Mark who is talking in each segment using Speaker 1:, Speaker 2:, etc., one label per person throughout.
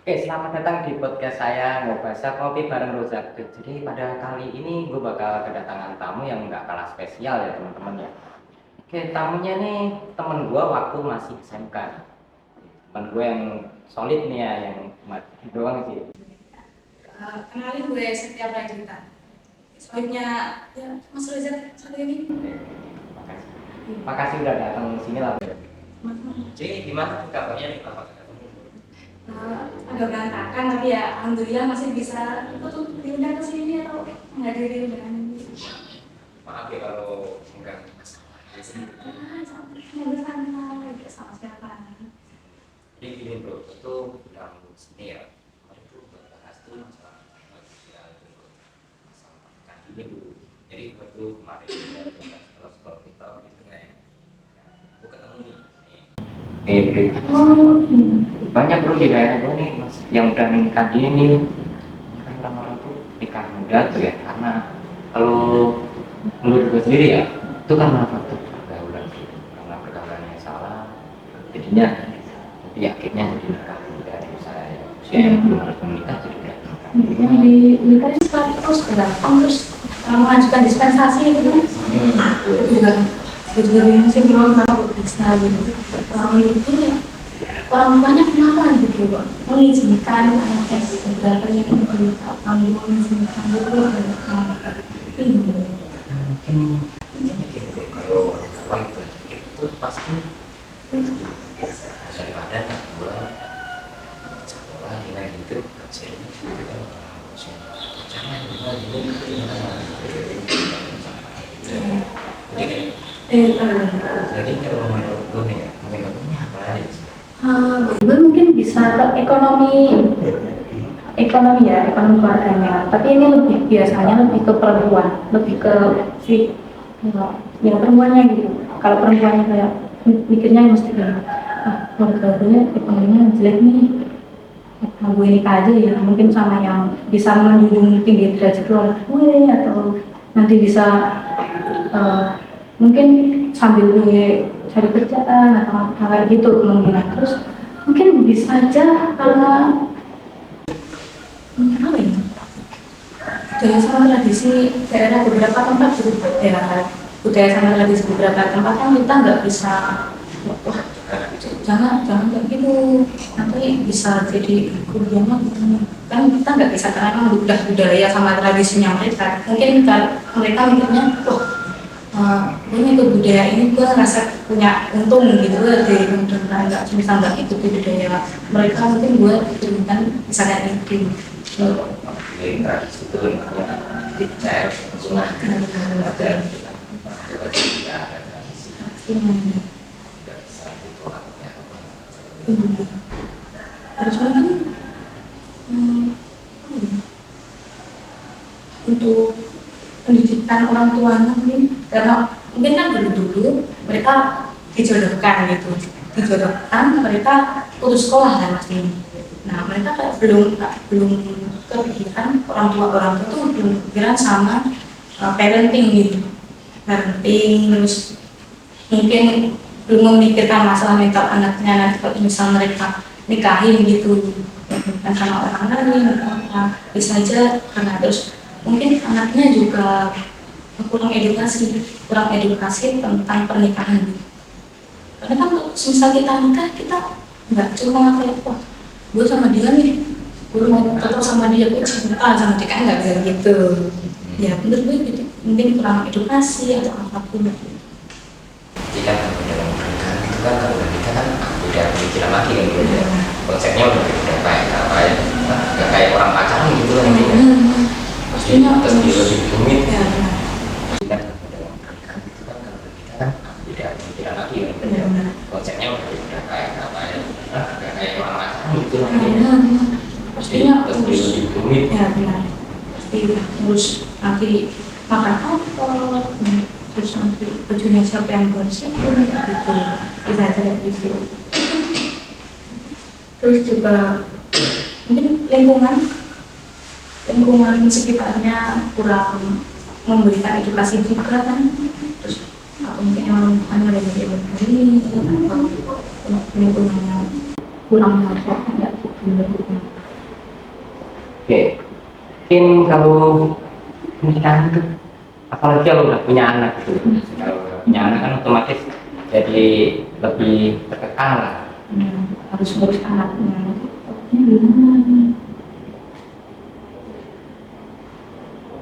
Speaker 1: Oke, selamat datang di podcast saya Ngobasa Kopi bareng Rozak. Jadi pada kali ini gue bakal kedatangan tamu yang nggak kalah spesial ya teman-teman ya. Oke, tamunya nih temen gue waktu masih SMK. Temen gue yang solid nih ya, yang doang sih.
Speaker 2: Kenalin gue Setia Prajita. Soalnya ya Mas Reza satu ini.
Speaker 1: Oke, makasih. Makasih udah datang sini lah. Jadi gimana kabarnya nih Pak?
Speaker 2: Agak berantakan tapi ya alhamdulillah masih bisa untuk diundang ke sini atau menghadiri undangan ini.
Speaker 1: Maaf ya kalau enggak masalah.
Speaker 2: Sampai santai gitu sama siapa.
Speaker 1: Jadi gini bro, itu dalam seni ya. Kemarin tuh bahas tuh masalah sosial itu masalah pernikahan ini dulu. Jadi waktu kemarin kalau sekolah kita itu kayak aku ketemu nih. Banyak bro di daerah gue nih mas yang udah menikah dini nih. Kan orang-orang tuh nikah muda tuh ya, karena kalau menurut gue sendiri ya itu kan malah faktor pergaulan sih, karena pergaulan yang salah jadinya nanti akhirnya jadi nikah muda di usia yang belum harus menikah jadi udah nikah.
Speaker 2: Yang di militer sekarang terus gampang terus mengajukan dispensasi gitu kan. Itu juga bingung sih kalau mau bisa gitu. Orang itu ya orang tuanya kenapa gitu kok mengizinkan anaknya beberapa yang itu kami mengizinkan itu
Speaker 1: Mungkin gitu kalau orang tua itu pasti daripada tak pulang sekolah gimana gitu hasilnya gitu kan jangan gimana jadi kalau menurut gue nih menurutnya apa aja sih?
Speaker 2: gue mungkin bisa ke ekonomi ya, ekonomi keluarganya. Tapi ini lebih biasanya lebih ke perempuan, lebih ke si ya perempuannya gitu. Kalau perempuannya kayak mikirnya mesti kayak keluarga gue ekonominya jelek nih, gue nikah aja ya, mungkin sama yang bisa menjunjung tinggi derajat keluarga gue, atau nanti bisa mungkin sambil gue cari kerjaan atau kayak gitu kemungkinan. Terus mungkin bisa aja karena apa ya, budaya sama tradisi daerah beberapa tempat gitu ya, budaya sama tradisi beberapa tempat kan kita nggak bisa wah jangan kayak gitu nanti bisa jadi kerugian gitu kan, kita nggak bisa karena memang udah budaya sama tradisinya mereka. Mungkin kalau mereka mikirnya ini ke budaya ini gue ngerasa punya untung gitu dari dengan nggak bisa nggak ikut budaya mereka, mungkin gue itu kan bisa kayak gitu.
Speaker 1: Jadi tradisi itu dicari semua ada
Speaker 2: Terus mungkin untuk pendidikan orang tuanya mungkin karena mungkin kan dulu mereka dijodohkan mereka putus sekolah kan pasti. Nah mereka kayak belum kepikiran orang tua tuh belum kepikiran sama parenting gitu, terus mungkin belum memikirkan masalah mental anaknya nanti kalau misal mereka nikahin gitu bukan sama orang lain bisa aja karena terus mungkin anaknya juga kurang edukasi tentang pernikahan. Karena kan misal kita nikah kita nggak cuma kayak wah gue sama dia nih gue mau ketemu sama dia gue cinta sama dia, kan nggak bisa gitu ya. Menurut gue gitu mungkin kurang edukasi atau apapun.
Speaker 1: jika dalam pernikahan itu kan kalau udah nikah kan udah pemikiran lagi kan gitu ya, konsepnya udah kayak apa ya, nggak kayak orang pacaran gitu kan intinya
Speaker 2: Pastinya
Speaker 1: terus dia lebih rumit
Speaker 2: ya.
Speaker 1: jika dalam pernikahan itu kan kalau udah nikah kan udah pemikiran lagi kan gitu ya, konsepnya udah kayak apa ya, nggak kayak orang pacaran gitu kan intinya
Speaker 2: Pastinya
Speaker 1: terus dia lebih rumit
Speaker 2: ya benar pasti terus nanti makan apa terus nanti bajunya siapa yang bersih gitu bisa aja kayak gitu. Terus juga mungkin lingkungan sekitarnya kurang memberikan edukasi juga kan, terus atau mungkin emang hanya dari ini atau lingkungannya kurang mengajarkan nggak gitu.
Speaker 1: mungkin kalau pernikahan itu apalagi kalau udah punya anak gitu, kalau udah punya anak kan otomatis jadi lebih tertekan lah.
Speaker 2: Harus ngurus anaknya.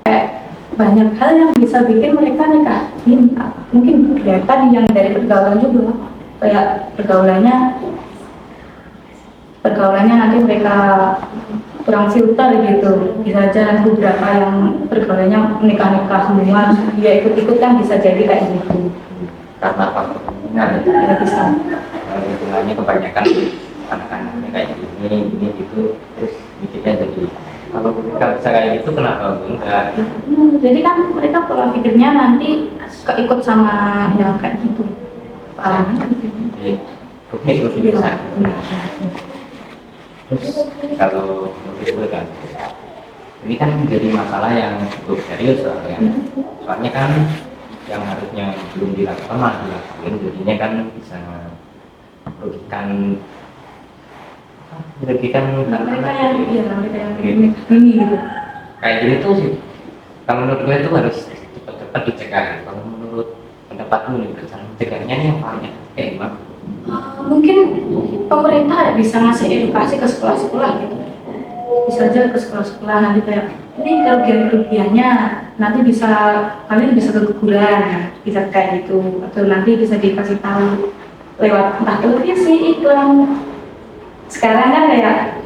Speaker 2: Kayak banyak hal yang bisa bikin mereka nikahin. Mungkin ya tadi yang dari pergaulan juga, kayak pergaulannya nanti mereka kurang filter gitu. Bisa aja beberapa yang pergaulannya nikah semua, dia ikut-ikut kan bisa jadi kayak gitu.
Speaker 1: Karena faktor lingkungan
Speaker 2: Ya bisa.
Speaker 1: lingkungannya kebanyakan anak-anaknya kayak gini gitu, terus bikinnya jadi kalau mereka bisa kayak gitu kenapa enggak?
Speaker 2: Jadi kan mereka pola pikirnya nanti keikut sama yang kayak gitu. Paham?
Speaker 1: Jadi rumit lebih besar. Terus kalau menurut gue kan ini kan menjadi masalah yang cukup serius soalnya kan yang harusnya belum dilakukan malah dilakukan, jadinya kan bisa merugikan
Speaker 2: Mereka yang ini gitu.
Speaker 1: kayak gini tuh sih kalau menurut gue itu harus cepat-cepat dicegah. Kalau menurut pendapatmu nih cara mencegahnya nih yang paling kayak gimana?
Speaker 2: Mungkin pemerintah bisa ngasih edukasi ke sekolah-sekolah gitu. Bisa aja ke sekolah-sekolah nanti kayak ini kerugiannya nanti kalian bisa keguguran, bisa kayak gitu, atau nanti bisa dikasih tahu lewat entah televisi, iklan. Sekarang kan kayak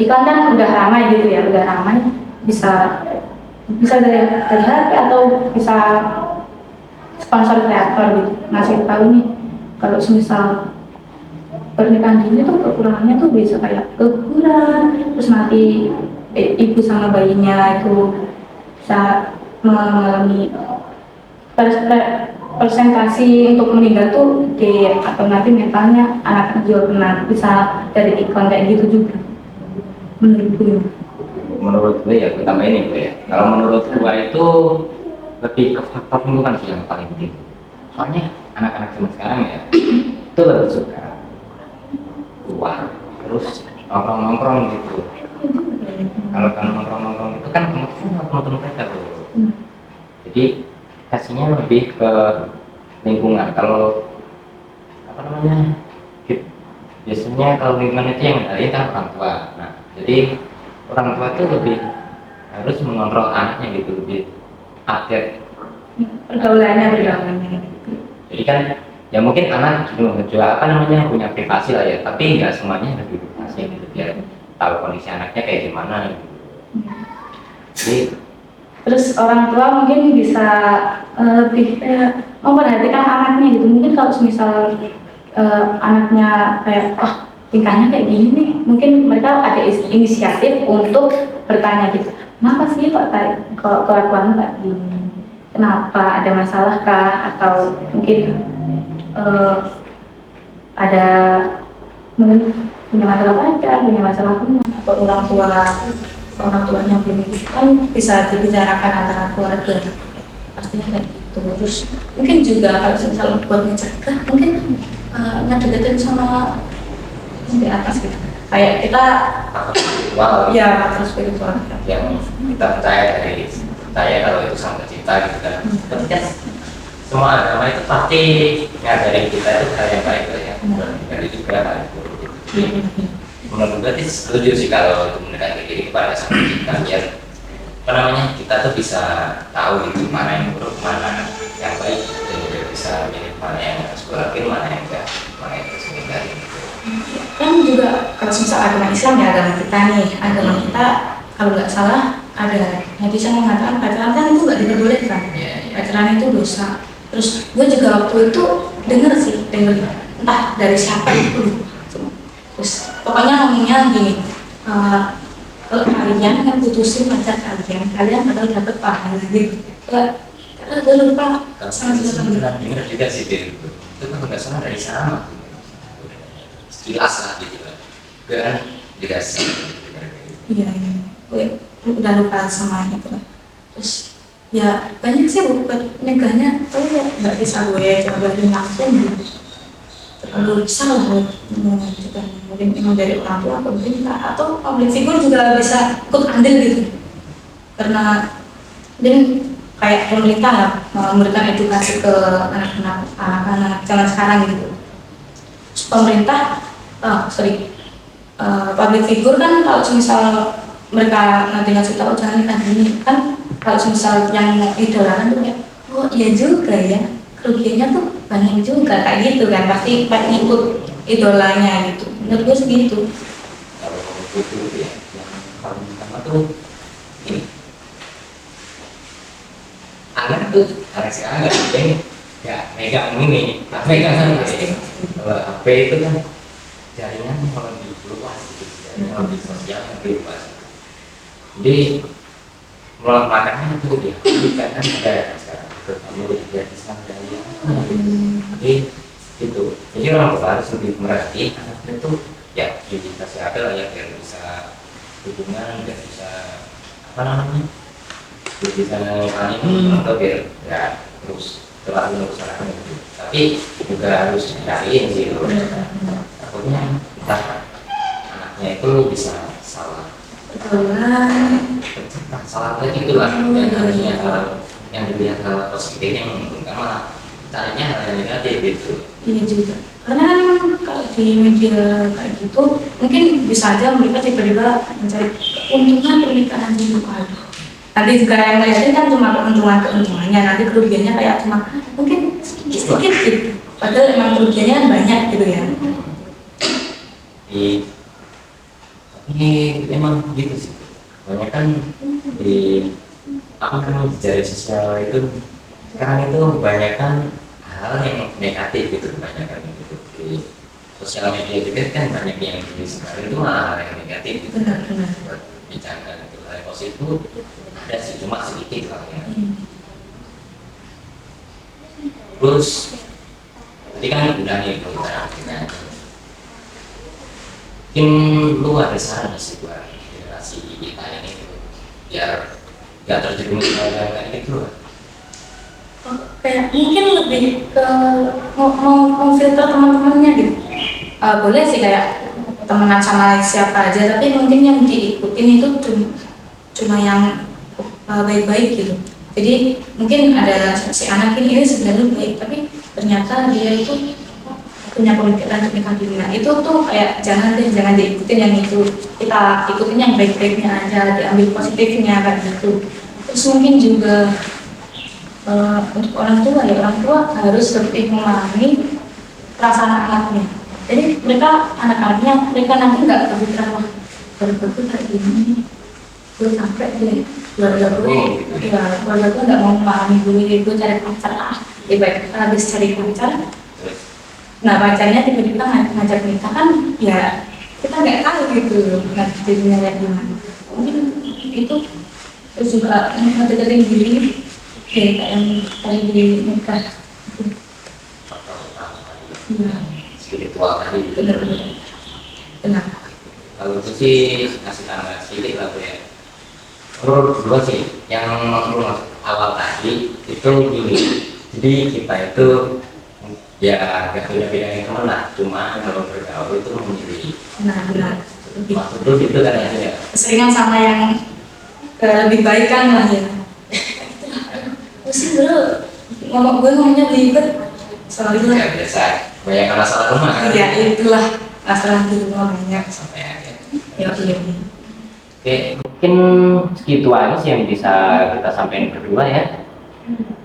Speaker 2: iklan kan udah ramai gitu ya, bisa dari HP atau bisa sponsor kreator gitu ngasih tahu nih kalau semisal pernikahan dini tuh kekurangannya tuh bisa kayak keguguran, terus nanti ibu sama bayinya itu bisa mengalami persentasi untuk meninggal tuh gede, atau nanti mentalnya anak juga kena, bisa dari iklan kayak gitu juga
Speaker 1: menurut gue ya pertama ini gue ya kalau menurut gue itu lebih ke faktor lingkungan sih yang paling penting. Soalnya anak-anak zaman sekarang ya itu lebih suka keluar terus nongkrong gitu. Kalau nongkrong itu kan teman-teman mereka tuh. Jadi kasihnya lebih ke lingkungan. Kalau apa namanya? Biasanya kalau lingkungan itu yang dari kan orang tua. Nah, jadi orang tua itu lebih harus mengontrol anaknya gitu, lebih update
Speaker 2: pergaulannya.
Speaker 1: Jadi kan ya mungkin anak juga punya privasi lah ya, tapi nggak semuanya lebih privasi gitu, biar tahu kondisi anaknya kayak gimana gitu. Jadi
Speaker 2: terus orang tua mungkin bisa lebih memperhatikan anaknya gitu. Mungkin kalau misal anaknya kayak tingkahnya kayak gini nih, mungkin mereka ada inisiatif untuk bertanya gitu, kenapa sih kok kelakuan kayak gini, kenapa, ada masalah kah, atau mungkin ada punya masalah pacar, punya masalah atau orang tuanya belum kan bisa dibicarakan antara keluarga, pastinya kayak gitu. Terus mungkin juga kalau misalnya buat mencegah, mungkin ngedeketin sama di atas gitu, kayak kita
Speaker 1: spiritual
Speaker 2: ya faktor spiritual
Speaker 1: yang kita percaya kalau itu sama kita gitu kan. Tapi kan semua agama itu pasti ngajarin kita itu hal yang baik lah ya, dari juga hal itu. Menurut gue sih setuju sih kalau untuk mendekati diri kepada sang pencipta, biar kita tuh bisa tahu gitu mana yang buruk, mana yang baik, dan juga bisa milih mana yang harus gue lakuin, mana yang enggak, mana yang harus menghindari.
Speaker 2: Kan juga kalau misal agama Islam ya, agama kita kalau nggak salah ada netizen mengatakan pacaran kan itu nggak diperbolehkan, pacaran itu dosa. Terus gue juga waktu itu denger entah dari siapa itu, terus pokoknya ngomongnya gini, kalau kalian kan putusin pacar kalian bakal dapat pahala gitu. Karena gue lupa sama
Speaker 1: dengar juga sih itu kan nggak salah dari sama jelas lah gitu kan dikasih.
Speaker 2: Iya, gue udah lupa sama itu. Terus ya banyak sih buat negahnya, tapi ya nggak bisa gue jabarin langsung gitu. Terlalu besar lah juga, mungkin dari orang tua atau mungkin atau public figure juga bisa ikut andil gitu. karena dan kayak pemerintah nggak memberikan edukasi ke anak-anak zaman sekarang gitu. Pemerintah, public figure kan kalau misal mereka nanti ngasih tahu jangan nikah dini kan, kalau misal yang idolakan tuh kayak oh iya juga ya, kerugiannya tuh banyak juga kayak gitu kan, pasti ikut idolanya gitu. Menurut gue segitu.
Speaker 1: Kalau itu ya yang paling utama tuh ini anak tuh anak sekarang nggak ada yang ya megang ini, megang kalau HP itu kan jaringan kalau di luas gitu, jaringan di sosial yang di luas. Jadi makanya itu dia kan ada sekarang terutama di Islam dan jadi itu. Jadi orang tua harus lebih merhati anaknya itu ya dikasih apa lah ya biar bisa hubungan, biar bisa apa namanya, biar bisa ngalamin atau biar nggak terus terlalu mengusahakan itu. Tapi juga harus dicariin sih loh. Takutnya entah anaknya itu bisa salah. Salah lagi itulah yang harusnya yang dilihat hal positif yang menguntungkan malah caranya hal yang negatif gitu.
Speaker 2: Iya juga. Karena kan memang kalau di media kayak gitu mungkin bisa aja mereka tiba-tiba mencari keuntungan pernikahan gitu. Aduh. Nanti juga yang ngeliatin kan cuma keuntungannya, nanti kerugiannya kayak cuma mungkin sedikit gitu. Padahal emang kerugiannya kan banyak gitu ya.
Speaker 1: Ini emang gitu sih. Banyak kan di apa namanya di jaring sosial itu sekarang itu kebanyakan hal yang negatif gitu, kebanyakan gitu di sosial media juga kan banyak yang di sekarang itu malah hal yang negatif gitu.
Speaker 2: Benar-benar.
Speaker 1: Buat bicara itu hal yang positif itu ada sih cuma sedikit lah ya. Terus tadi kan udah nih kita mungkin lu ada saran nggak sih buat generasi kita ini biar nggak terjerumus kayak gitu?
Speaker 2: Kayak mungkin lebih ke mau filter teman-temannya gitu. Boleh sih kayak temenan sama siapa aja, tapi mungkin yang diikutin itu cuma yang baik-baik gitu. Jadi mungkin ada si anak ini sebenarnya baik, tapi ternyata dia itu punya pemikiran untuk nikah dini. Nah itu tuh kayak jangan diikutin yang itu, kita ikutin yang baik-baiknya aja, diambil positifnya kayak gitu. Terus mungkin juga untuk orang tua ya, orang tua harus lebih memahami perasaan anaknya. Jadi anak-anaknya mereka nanti nggak kepikiran wah keluarga gue kayak gini, gue sampai deh keluarga gue nggak mau memahami gue cari pacar baik habis cari pacar. Nah pacarnya tiba-tiba ngajak nikah kan ya kita nggak tahu gitu jadinya kayak gimana. Mungkin itu terus juga ngedeketin diri kayak yang tadi di nikah.
Speaker 1: Spiritual tadi.
Speaker 2: Benar.
Speaker 1: Kalau itu sih kasih tambah sedikit lah tuh ya. Menurut gue sih yang awal tadi itu gini. Jadi kita itu ya gak beda-bedanya teman lah, cuma kalau bergaul itu memilih.
Speaker 2: Benar.
Speaker 1: Maksud itu gitu kan ya.
Speaker 2: Keseringan sama yang lebih baik kan lah ya. Pusing dulu, ngomongnya belibet. Soalnya
Speaker 1: ya biasa, banyak masalah rumah kan.
Speaker 2: Iya itulah masalah di rumah banyak.
Speaker 1: Sampai aja.
Speaker 2: Ya iya.
Speaker 1: Oke, mungkin segitu aja sih yang bisa kita sampaikan berdua ya.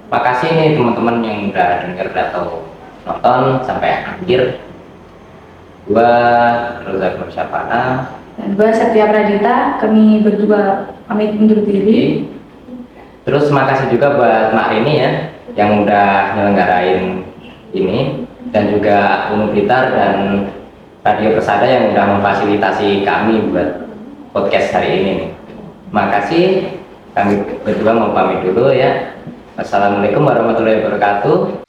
Speaker 1: Makasih nih teman-teman yang udah denger atau nonton sampai akhir. Gua Reza Nursyapana
Speaker 2: Dan gua Satya Pradita, kami berdua pamit undur diri.
Speaker 1: Terus makasih juga buat Mak Rini ya yang udah nyelenggarain ini, dan juga Unu Blitar dan Radio Persada yang udah memfasilitasi kami buat podcast hari ini nih. Makasih, kami berdua mau pamit dulu ya. Wassalamualaikum warahmatullahi wabarakatuh.